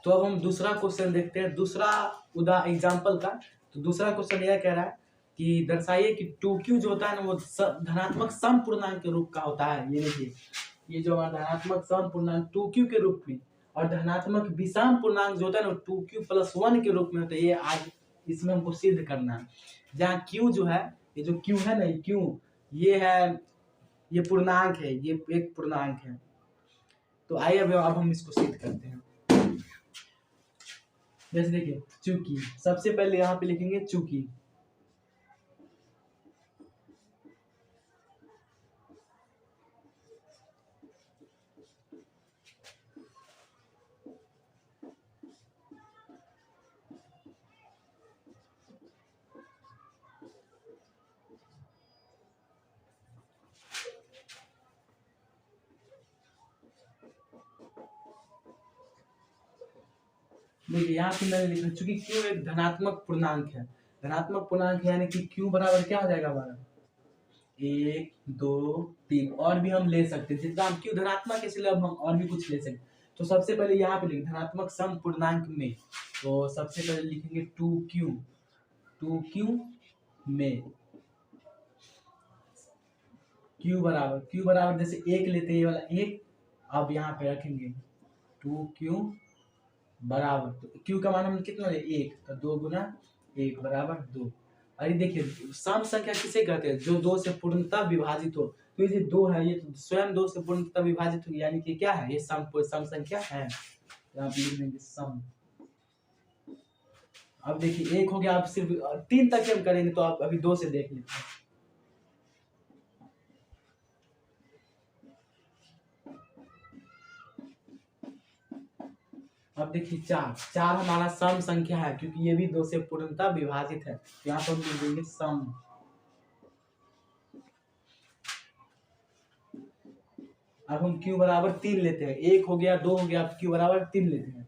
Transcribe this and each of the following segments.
तो अब हम दूसरा क्वेश्चन देखते हैं, दूसरा एग्जाम्पल का। तो दूसरा क्वेश्चन यह कह रहा है कि दर्शाइए कि 2q जो होता है ना वो धनात्मक सम पूर्णांक के रूप का होता है। ये देखिए, ये जो हमारा धनात्मक सम पूर्णांक 2q के रूप में और धनात्मक विषम पूर्णांक जो होता है ना 2q+1 के रूप में होता है। ये आज इसमें हमको सिद्ध करना है। जहाँ q जो है, ये जो q है ना, q ये है, ये पूर्णांक है, ये एक पूर्णांक है। तो आइए अब हम इसको सिद्ध करते हैं। जैसे देखिए, चूंकि सबसे पहले यहाँ पे लिखेंगे चूंकि, देखिए यहाँ पे मैंने लिखा चूंकि q एक धनात्मक पूर्णांक है। धनात्मक पूर्णांक यानी कि q बराबर क्या हो जाएगा हमारा 1 2 3, और भी हम ले सकते हैं। जितना हम q धनात्मक है इसलिए अब हम और भी कुछ ले सकते हैं। तो सबसे पहले यहाँ पे लिखें धनात्मक सम पूर्णांक में, तो सबसे पहले लिखेंगे 2q में q बराबर जैसे 1 लेते हैं, ये वाला 1 अब यहाँ पे रखेंगे 2q बराबर, तो q का मान हम कितना ले 1, तो 2 गुना 1 बराबर 2। अरे देखिए, सम संख्या किसे कहते हैं, जो 2 से पूर्णतः विभाजित हो। तो ये जो 2 है ये तो स्वयं 2 से पूर्णतः विभाजित हो, यानी कि क्या है, ये सम संख्या है। यहाँ पे लिख देंगे सम। अब देखिए 1 हो गया, अब सिर्फ 3 तक हम करेंगे, तो आप अभी 2 से देख लेते हैं। अब देखिए 4 हमारा सम संख्या है, क्योंकि ये भी 2 से पूर्णतः विभाजित है। यहाँ पर हम लिख देंगे सम। अब हम q बराबर 3 लेते हैं, 1 हो गया 2 हो गया, अब q बराबर 3 लेते हैं।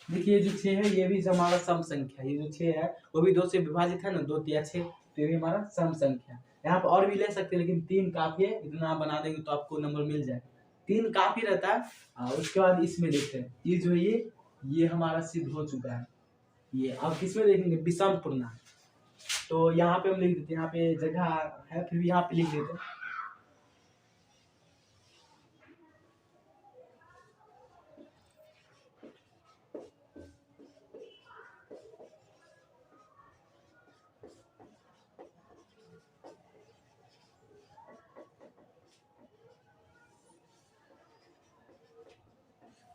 देखिए जो 6 है ये भी हमारा सम संख्या है। ये जो 6 है वो भी 2 से विभाजित है ना, 2 तिया 6, तो ये भी हमारा सम संख्या है। यहाँ पर और भी ले सकते हैं, लेकिन 3 काफी है, इतना आप बना देंगे तो आपको नंबर मिल जाए। 3 काफी रहता है। उसके बाद इसमें देखते हैं, ये जो ये हमारा सिद्ध हो चुका है। ये अब किसमें देखेंगे, विषम पूर्णांक। तो यहाँ पे हम लिख देते हैं, यहाँ पे जगह है फिर भी यहाँ पे लिख देते हैं।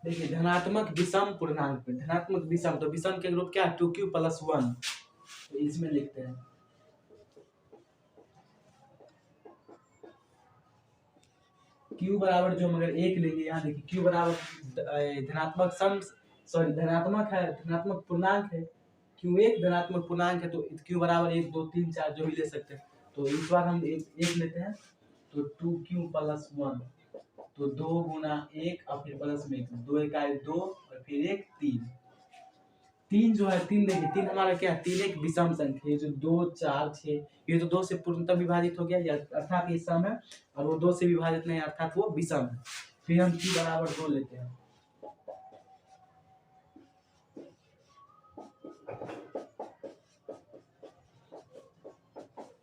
देखिए धनात्मक विषम पूर्णांक पे, धनात्मक विषम, तो विषम के ग्रुप क्या है 2q+1, तो इसमें लिखते हैं q बराबर, जो हम अगर 1 लेंगे, यहाँ देखिए q बराबर धनात्मक सम, सॉरी धनात्मक है, धनात्मक पूर्णांक है, q1 धनात्मक पूर्णांक है, तो q बराबर 1 2 3 4 जो भी ले सकते हैं। तो इस बार हम एक लेते हैं, तो 2q+1, तो 2 गुना 1 और फिर प्लस में 2 1 2 और फिर 1 3। 3 जो है 3 देखिए, 3 हमारा क्या है, 3 एक विषम संख्या है। जो 2 4 6 ये तो 2 से पूर्णतः विभाजित हो गया, या अर्थात ये सम है, और वो 2 से विभाजित नहीं अर्थात वो विषम है। फिर हम q बराबर 2 लेते हैं।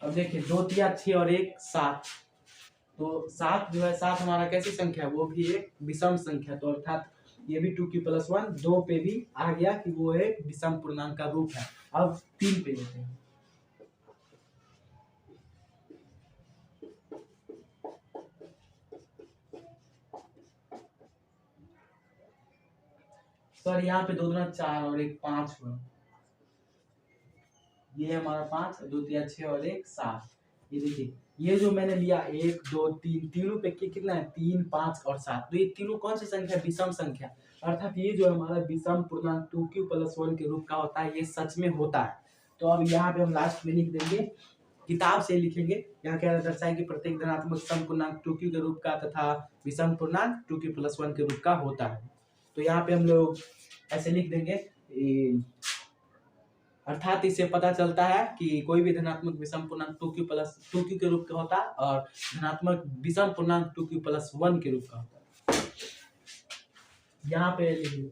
अब देखिए 2 तिया 6 और 1 7, तो 7 जो है 7 हमारा कैसी संख्या है, वो भी एक विषम संख्या, तो अर्थात ये भी 2q+1 2 पे भी आ गया कि वो एक विषम पूर्णांक का रूप है। अब 3 पे लेते हैं। सर यहाँ पे 2 दूना 4 और 1 5 हुआ, ये हमारा 5, 2 तिया 6 और 1 7। ये देखिए ये जो मैंने लिया 1 2 3, तीनों पे कितना है 3 5 और 7, तो ये तीनों कौन सी संख्या, विषम संख्या, अर्थात ये जो हमारा विषम पूर्णांक 2q+1 के रूप का होता है, ये सच में होता है। तो अब यहाँ पे हम लास्ट में लिख देंगे, किताब से लिखेंगे, यहाँ क्या दर्शाएं कि प्रत्येक धनात्मक सम पूर्णांक 2q के रूप का तथा विषम पूर्णांक 2q+1 के रूप का होता है। तो यहाँ पे हम लोग ऐसे लिख देंगे, अर्थात इससे पता चलता है कि कोई भी धनात्मक विषम पूर्णांक 2q प्लस 2q के रूप का होता है और धनात्मक विषम पूर्णांक 2q प्लस 1 के रूप का होता है। यहाँ पे लिखिए,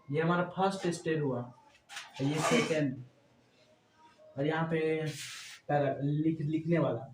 ये हमारा फर्स्ट स्टेप हुआ, ये सेकेंड, और यहाँ पे लिखने वाला।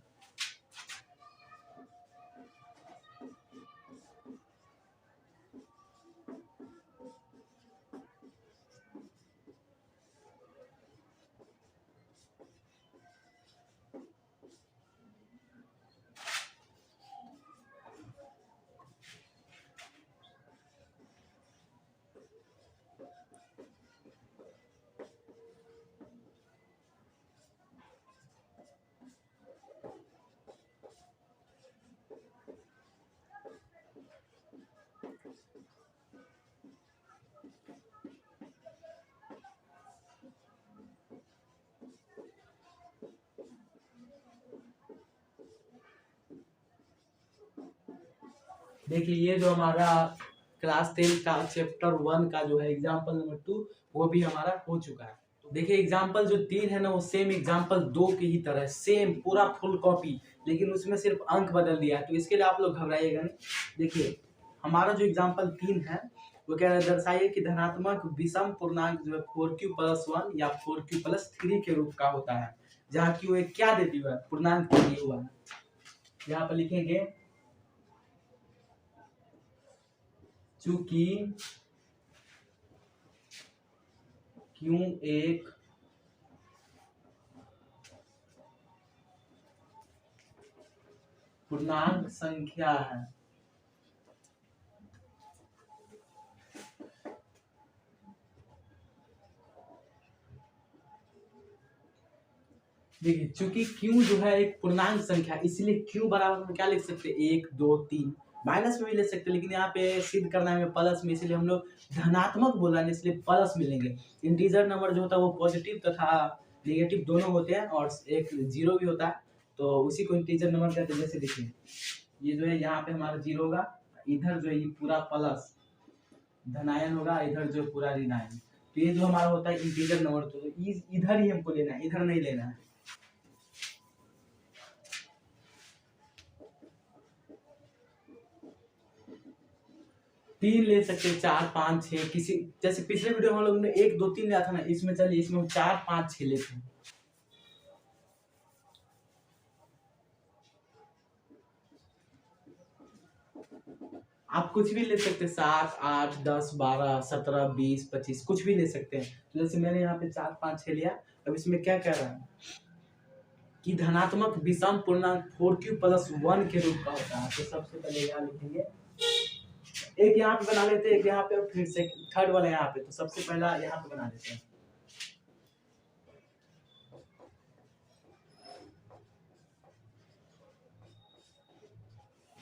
देखिए ये जो हमारा क्लास 10 का चैप्टर 1 का जो है एग्जाम्पल नंबर 2 वो भी हमारा हो चुका है। तो देखिए एग्जाम्पल जो 3 है ना वो सेम एग्जाम्पल 2 के ही तरह सेम पूरा फुल कॉपी, लेकिन उसमें सिर्फ अंक बदल दिया है, तो इसके लिए आप लोग घबराइएगा नहीं। देखिए हमारा जो एग्जाम्पल 3 है वो क्या दर्शाइए कि धनात्मक विषम पूर्णांक जो है 4q प्लस 1 या 4q प्लस 3 के रूप का होता है, जहाँ q एक क्या देती हुआ है, पूर्णांक दिया हुआ है। यहाँ पर लिखेंगे चूंकि q एक पूर्णांक संख्या है, देखिए चूंकि q जो है एक पूर्णांक संख्या, इसलिए q बराबर हम क्या लिख सकते हैं 1 2 3, माइनस में भी ले सकते हैं, लेकिन यहाँ पे सिद्ध करना है प्लस में, इसलिए हम लोग धनात्मक बोला है इसलिए प्लस मिलेंगे। इंटीजर नंबर जो होता है वो पॉजिटिव तथा नेगेटिव दोनों होते हैं और एक जीरो भी होता है, तो उसी को इंटीजर नंबर कहते हैं। जैसे देखिए ये जो है यहाँ पे हमारा जीरो होगा, इधर जो है ये पूरा प्लस धनायन होगा, इधर जो पूरा ऋणायन, तो ये जो हमारा होता है इंटीजर नंबर, तो इधर ही हमको लेना है, इधर नहीं लेना है। तीन ले सकते हैं, 4 5 6, किसी जैसे पिछले वीडियो में हम लोग ने 1 2 3 लिया था ना, इसमें चलिए इसमें हम 4 5 6 लेते हैं। आप कुछ भी ले सकते हैं, 7 8 10 12 17 20 25 कुछ भी ले सकते हैं। तो जैसे मैंने यहाँ पे 4 5 6 लिया, अब इसमें क्या कह रहा है कि धनात्मक विषम पूर्णांक 4q प्लस 1 के रूप का होता है। तो सबसे पहले यहाँ लिखेंगे, एक यहाँ पे बना लेते हैं, एक यहाँ पे, और फिर से थर्ड वाला यहाँ पे। तो सबसे पहला यहाँ पे बना लेते हैं,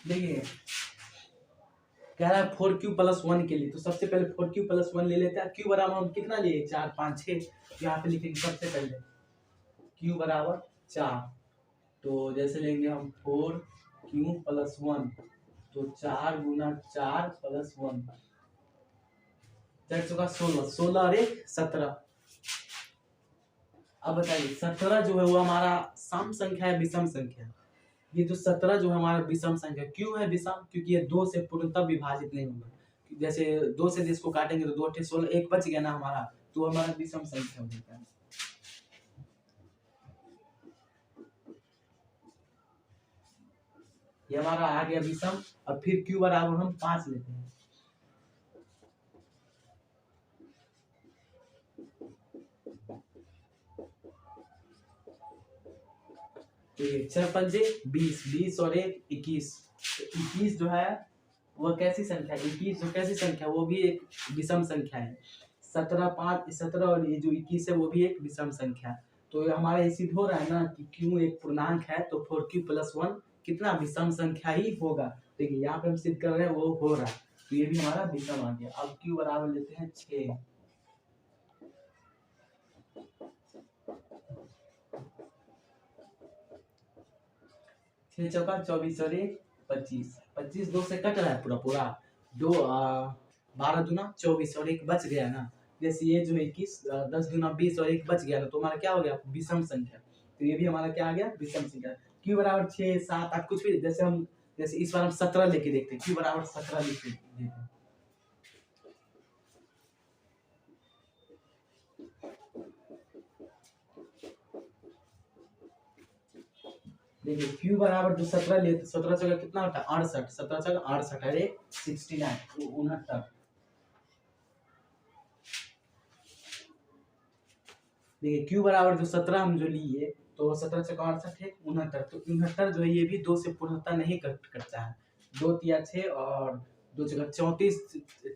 देखिए कह रहा है 4q प्लस 1 के लिए, तो सबसे पहले 4q प्लस 1 ले लेते हैं। q बराबर हम कितना लिए 4 5 6, यहाँ पे लिखेंगे सबसे पहले q बराबर 4, तो जैसे लेंगे हम 4q प्लस 1, तो 4 गुना 4 प्लस 1, 4 चौका 16, 16 और 1 17। अब बताइए 17 जो है वो हमारा सम संख्या है विषम संख्या, ये जो 17 जो है हमारा विषम संख्या क्यों है विषम, क्योंकि ये 2 से पूर्णतः विभाजित नहीं होगा। जैसे 2 से इसको काटेंगे तो 2 8 16, एक बच गया ना हमारा, तो हमारा विषम संख्या होता है। ये हमारा आ गया विषम। और फिर q बराबर हम 5 लेते हैं, तो ये 4 पंजे 20, 20 और 1 21, तो 21 जो है वो कैसी संख्या है, 21 जो कैसी संख्या, वो भी एक विषम संख्या है। 17 5 17 और ये जो 21 है वो भी एक विषम संख्या। तो ये हमारा ये सिद्ध हो रहा है ना कि q एक पूर्णांक है, तो 4q प्लस 1 कितना विषम संख्या ही होगा। देखिए यहाँ पे हम सिद्ध कर रहे हैं वो हो रहा है, तो ये भी हमारा विषम आ गया। अब q बराबर लेते हैं 6, 6 चौका 24 और 1 25, 25 2 से कट रहा है पूरा पूरा, 2 12 दूना 24 और एक बच गया ना, जैसे ये जो है 21, 10 दूना 20 और एक बच गया ना, तो हमारा क्या हो गया, विषम संख्या। तो ये भी हमारा क्या आ गया, विषम संख्या। क्यू बराबर 6 7 8 कुछ भी, जैसे इस बार हम 17 लेके देखते हैं, क्यू बराबर 17 लिख देते हैं। देखिए क्यू बराबर जो 17 लेते, 17 जगह कितना होता है 68, 17 जगह 68 अरे 69 69। देखिए क्यू बराबर जो 17 हम जो लिए, तो 17 से 68 है 69, तो 69 जो है ये भी 2 से पूर्णता नहीं करता है। 2 तिया 6 और 2 जगह 34,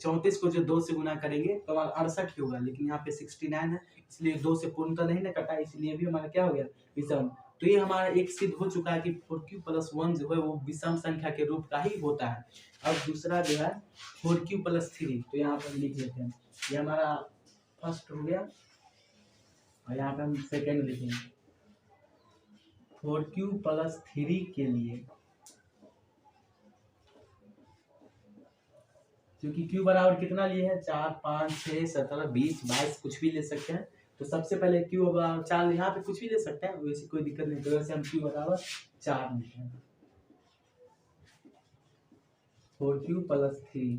34 को जो 2 से गुना करेंगे तो हमारा 68 ही होगा, लेकिन यहाँ पे 69 है, इसलिए 2 से पूर्णता नहीं ना कटा, इसलिए भी हमारा क्या हो गया, विषम। तो ये हमारा एक सिद्ध हो चुका है कि 4q + 1 जो है वो विषम संख्या के रूप का ही होता है। अब दूसरा जो है 4q + 3, तो यहाँ पर लिख लेते हैं, ये हमारा फर्स्ट हो गया और यहाँ पे हम सेकेंड लिखेंगे। 4q + 3 के लिए, क्योंकि q बराबर कितना लिए है 4 5 6 17 20 22 कुछ भी ले सकते हैं, तो सबसे पहले q बराबर 4, यहाँ पे कुछ भी ले सकते हैं, वैसे कोई दिक्कत नहीं। तो वैसे हम q बराबर 4 लिखते हैं। 4q + 3,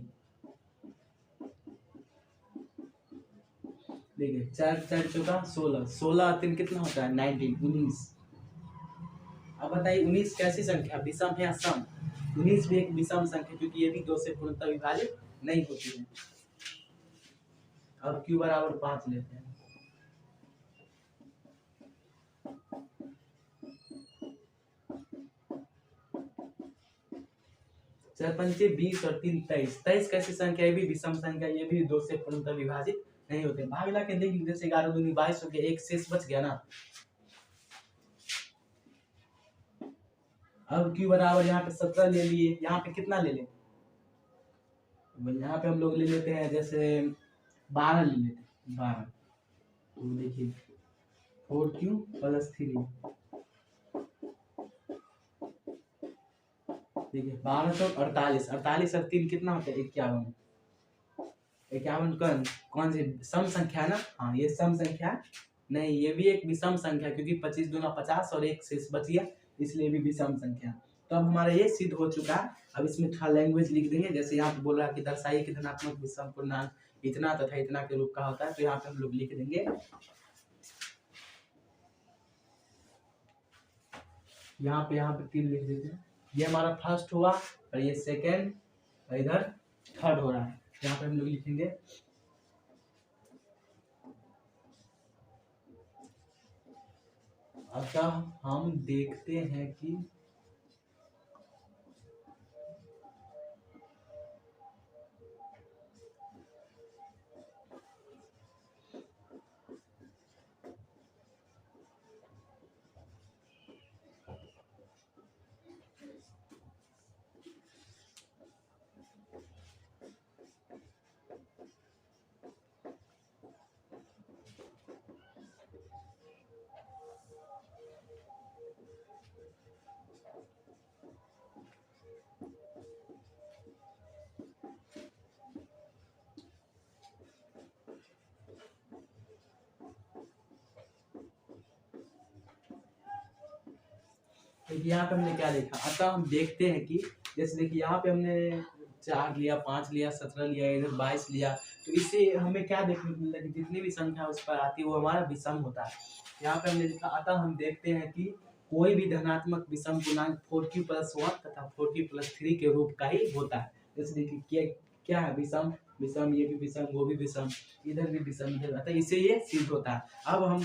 देखिए 4 4 चौका 16, 16 3 कितना होता है 19 19। अब बताइए 19 कैसी संख्या, विषम है या सम? 19 भी एक विषम संख्या, क्योंकि ये भी 2 से पूर्णतः विभाजित नहीं होती है। अब q बराबर 5 लेते हैं। 4 पंचे 20 और 3 23, 23 कैसी संख्या, ये भी विषम संख्या, ये भी 2 से पूर्णतः विभाजित नहीं होते। भाग ला के देख लीजिए, जैसे 11 दूनी 22 हो गया, एक शेष बच गया ना। अब q बराबर यहाँ पे 17 ले लिए, यहाँ पे कितना ले लें, यहाँ पे हम लोग ले लेते हैं जैसे 12 ले लेते हैं 12। तो देखिए 4q + 3, देखिए 12 तो 48, 48 और 3 कितना होता है 51। 51 कौन सी सम संख्या है ना, हाँ ये सम संख्या नहीं, ये भी एक विषम संख्या, क्योंकि 25 दूना 50 और एक शेष बच गया, इसलिए भी विषम संख्या। तो अब हमारा ये सिद्ध हो चुका है। अब इसमें थोड़ा लैंग्वेज लिख देंगे, जैसे यहाँ पे बोल रहा है कि दर्शाइए कि धनात्मक विषम पूर्णांक इतना तथा इतना के रूप का होता है, तो यहाँ पे हम लोग लिख देंगे, यहाँ पे 3 लिख देते हैं। ये हमारा फर्स्ट हुआ और ये सेकेंड और इधर थर्ड हो रहा है, यहाँ पे हम लोग लिखेंगे अतः हम देखते हैं कि देखिए यहाँ पे हमने क्या लिखा, अतः हम देखते हैं कि, जैसे देखिए यहाँ पे हमने 4 लिया 5 लिया 17 लिया, इधर 22 लिया, तो इससे हमें क्या देखने को मिलता है कि जितनी भी संख्या उस पर आती है वो हमारा विषम होता है। यहाँ पे हमने लिखा अतः हम देखते हैं कि कोई भी धनात्मक विषम पूर्णांक 4q + 1 तथा 4q + 3 के रूप का ही होता है। जैसे देखिए क्या है विषम, विषम, ये भी विषम, वो भी विषम, इधर भी विषम, इधर, अतः इससे ये सिद्ध होता है। अब हम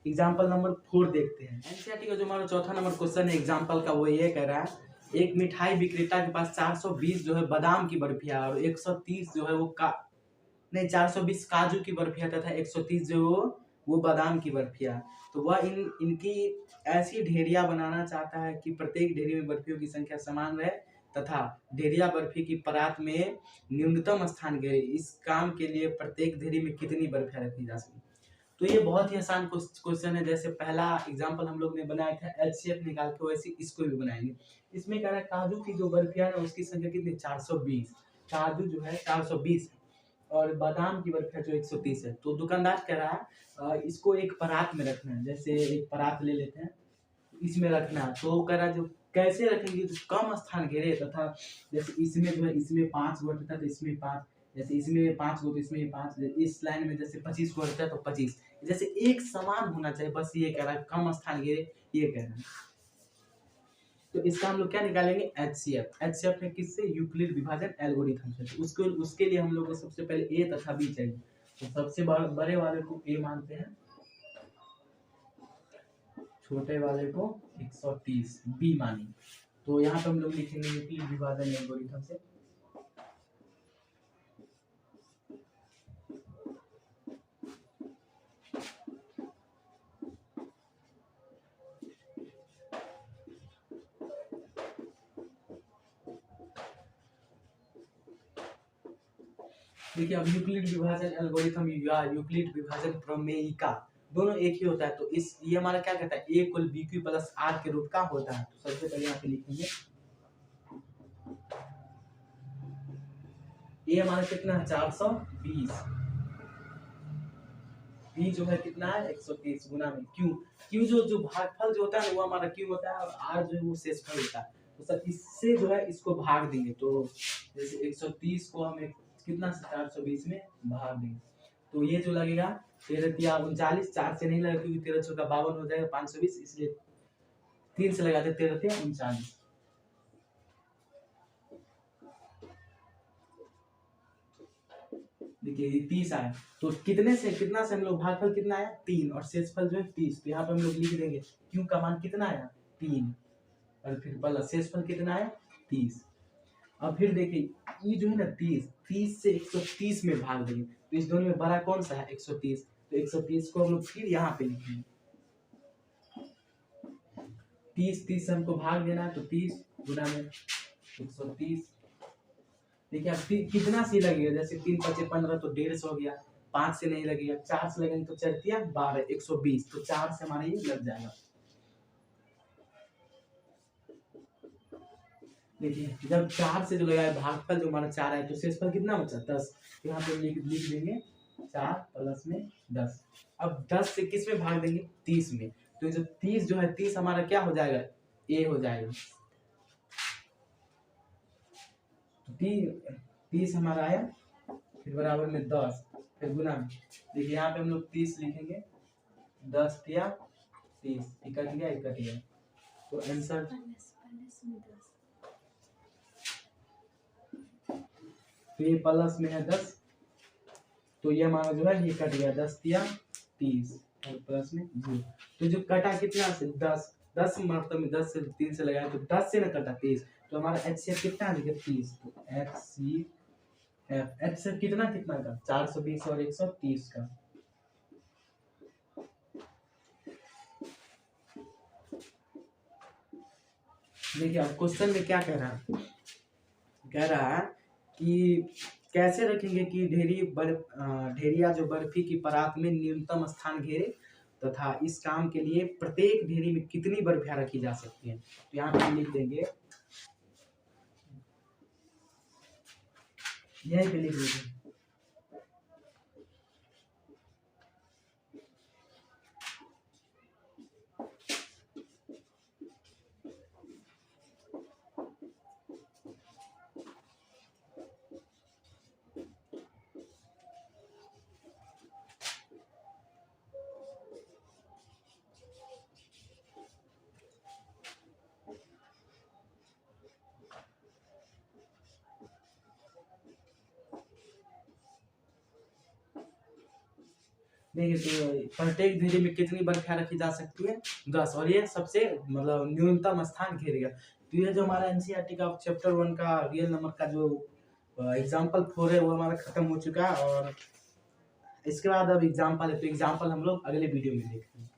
एग्जाम्पल नंबर 4 देखते हैं। एनसीईआरटी का जो हमारा चौथा नंबर क्वेश्चन है एग्जाम्पल का, वो ये कह रहा है, एक मिठाई विक्रेता के पास 420 जो है बादाम की बर्फियां और 130 जो है वो 420 काजू की बर्फियां तथा 130 जो वो बादाम की बर्फियां। तो वह इनकी ऐसी ढेरिया बनाना चाहता है कि प्रत्येक ढेरी में बर्फियों की संख्या समान रहे तथा ढेरिया बर्फी की परात में न्यूनतम स्थान घेरे। इस काम के लिए प्रत्येक ढेरी में कितनी बर्फियां रखी जा सकती। तो ये बहुत ही आसान क्वेश्चन है, जैसे पहला एग्जांपल हम लोग ने बनाया था एचसीएफ निकाल के, वैसे इसको भी बनाएंगे। इसमें कह रहा है काजू की जो बर्फियां है उसकी संख्या कितनी 420, काजू जो है 420 है और बादाम की बर्फी जो 130 है। तो दुकानदार कह रहा है इसको एक परात में रखना है। जैसे एक परात ले लेते हैं, इसमें रखना है। तो कह रहा है जो कैसे रखेंगे जो कम स्थान घेरे तथा जैसे इसमें जो है इसमें 5 गो रहता है तो इसमें 5, जैसे इसमें 5 गो तो इसमें 5, इस लाइन में जैसे 25 गो रहता है तो 25, जैसे एक समान होना चाहिए। बस ये कह रहा है कम स्थान घेरे, ये कह रहा है। तो इसका हम लोग क्या निकालेंगे HCF। HCF है किससे? यूक्लिड विभाजन एल्गोरिथम से। तो उसके लिए हम लोग को सबसे पहले A तथा B चाहिए। तो सबसे बड़े वाले को A मानते हैं, छोटे वाले को 130 B मानेंगे। तो यहाँ पे हम लोग लिखेंगे यूक्लिड विभाजन एल्गोरिथम से। देखिए अब यूक्लिड विभाजन एल्गोरिथम या यूक्लिड विभाजन प्रमेयिका दोनों एक ही होता है। तो इस ये हमारा क्या कहता है A equal BQ plus R के रूप का होता है। तो सबसे पहले यहाँ पे लिखेंगे A हमारा कितना है 420, B जो है कितना है 130 गुना में Q जो भागफल जो होता है वो हमारा Q होता है और R जो है वो शेषफल होता है। तो सर इससे जो है इसको भाग देंगे। तो जैसे 130 को हम कितना से 420 में भाग देंगे। तो ये जो लगेगा 13 39, 4 से नहीं लगेगा क्योंकि 13 चौका 52 हो जाएगा 520, इसलिए 3 से लगाते 13 39। देखिए ये 30 आया। तो कितना से हम लोग भागफल कितना आया 3 और शेषफल जो है 30। तो यहाँ पे हम लोग लिख देंगे Q का मान कितना आया 3 और फिर प्लस शेषफल कितना आया 30। अब फिर देखिए ये जो है ना 30 से 130 में भाग देंगे। तो इस दोनों में बड़ा कौन सा है 130। तो 130 को हम लोग फिर यहाँ पे लिखेंगे 30 से हमको भाग देना है। तो 30 गुना में 130। देखिए अब कितना सी लगेगा, जैसे 3 5 15 तो 150 हो गया। 5 से नहीं लगेगा, 4 से लगेंगे तो 4 12 120। तो 4 से हमारा ये लग जाएगा। देखिए जब 4 से जो लगाया भागफल जो हमारा 4 है तो शेषफल कितना बचा 10। तो यहाँ पे लिख देंगे 4 प्लस में 10। अब 10 से किस में भाग देंगे 30 में। तो जो 30 जो है 30 हमारा क्या हो जाएगा A हो जाएगा। 30 हमारा आया, फिर बराबर में 10, फिर गुना में। देखिए यहाँ पे हम लोग 30 लिखेंगे, 10 या 30 कट गया। तो आंसर तो ये प्लस में है 10, तो ये हमारा जो है ये कट गया 10 या 30 और प्लस में 0। तो जो कटा कितना से 10 मतलब में 10 से 3 से लगाया तो 10 से ना कटा 30। तो हमारा HCF कितना है 30। तो HCF कितना का 420 और 130 का। देखिए अब क्वेश्चन में क्या कह रहा है कि कैसे रखेंगे कि ढेरिया जो बर्फी की परात में न्यूनतम स्थान घेरे तथा इस काम के लिए प्रत्येक ढेरी में कितनी बर्फियां रखी जा सकती हैं। तो यहाँ पे लिख देंगे, यहीं पे लिख देंगे देखिए तो प्रत्येक ढेरी में कितनी बर्फियां रखी जा सकती है 10 और ये सबसे मतलब न्यूनतम स्थान घेरेगा। तो ये जो हमारा NCERT का चैप्टर 1 का रियल नंबर का जो एग्जाम्पल 4 है वो हमारा खत्म हो चुका है और इसके बाद अब एग्जाम्पल है। तो एग्जाम्पल हम लोग अगले वीडियो में देखते हैं।